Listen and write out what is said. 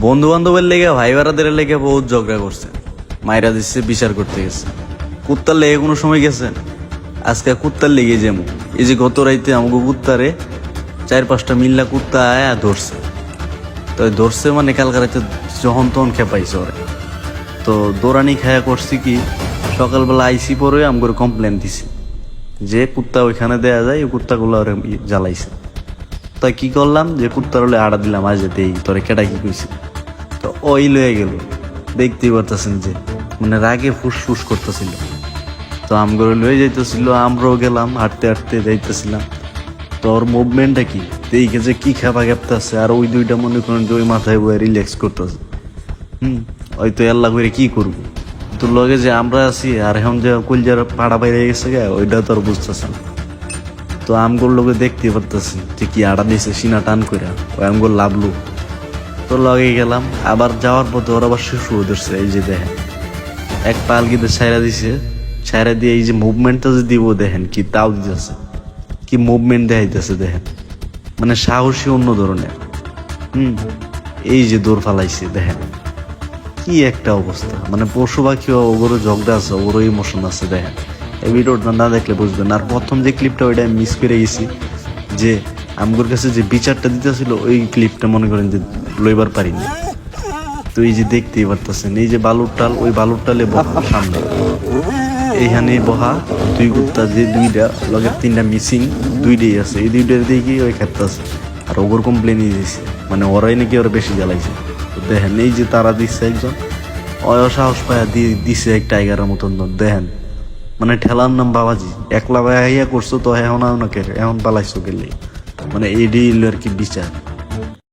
বন্ধু বান্ধবের লেগে ভাই বারাদের লেগে বহুত ঝগড়া করছে, মাইরা দিচ্ছে, বিচার করতে গেছে। কুত্তার লেগে কোনো সময় গেছেন? আজকে কুত্তার লেগে যেমন এই যে গত রাইতে আমাকে কুত্তারে 4-5টা মিল্লা কুত্তা আয়া ধরছে। তো ধরছে মানে কালকে রাইতে যখন তখন খেপাইছে ওরে। তো দৌড়ানি খায়া করছি কি, সকালবেলা আইসি পরে আমগরে কমপ্লেন দিছি যে কুত্তা ওইখানে দেয়া যায়, ওই কুত্তাগুলো ওরে জ্বালাইছে। তাই কি করলাম, যে কুত্তার হলে আড়া দিলাম, আজ দেই তোরে কেটা কি কইছি। তো ওই লয়ে গেল, দেখতেই পারতেছেন যে মানে রাগে ফুসফুস করতেছিল। তো আমগরে লয়ে যাইতেছিল, আমরাও গেলাম, হাঁটতে হাঁটতে যাইতেছিলাম। তো ওর মুভমেন্টটা কি দেখে যে কি খাবা খেপতেছে, আর ওই দুইটা মনে করেন যে ওই মাথায় বয়ে রিল্যাক্স করতেছে। ওই তো আল্লাহ করে কি করবো, তোর লগে যে আমরা আছি আর এখন যে কলজার পাড়া বাইরে গেছে গে, ওইটা তো আর বুঝতেছে না। তো আমগুলোর লোকে দেখতে পারতেছি যে কি আড়া দিয়েছে সিনা টান করে, ওই আমগুলো লাভলু। তো লগে গেলাম, আবার যাওয়ার পথে ওরা আবার শিশু ধরছে। এই যে দেখেন এক পালকিতে ছাইরা দিছে, ছাইরা দিয়ে এই যে মুভমেন্টটা যে দিব দেখেন কি তাও দিতেছে, কি মুভমেন্ট দেখাইতেছে দেখেন, মানে সাহসী অন্য ধরনের। এই যে দৌড় ফালাইছে দেখেন, কি একটা অবস্থা। মানে পশু পাখি ওগুলো ঝগড়া আছে, ওগুলো ইমোশন আছে দেখেন। এই ভিডিওটা না দেখলে বুঝবেন। আর প্রথম যে ক্লিপটা ওইটা আমি মিস করে গেছি, যে আমগোর কাছে যে বিচারটা দিতেছিল ওই ক্লিপটা মনে করেন যে লইবার পারিনি। তো এই যে দেখতেই পারতেছেন, এই যে বালুর টাল, ওই বালুর টালে বহা সামনে, এইখানে বহা দুই কুত্তা, যে দুইটা লগের 3টা মিসিং, দুইটাই আছে। এই দুইটার দিকে ওই ক্ষেত্রে আছে। আর ওগর কমপ্লেনই দিয়েছে, মানে ওরাই নাকি ওরা বেশি জ্বালাইছে। তো দেখেন এই যে তারা দিচ্ছে একজন, সাহস পায়া দিয়ে দিছে এক টাইগারের মতন দেখেন। মানে ঠেলার নাম বাবাজি, একলা ভাইয়া করছো তো এখন ওনাকে এখন পালাইছো গেলে, মানে এডি আর কি বিচার।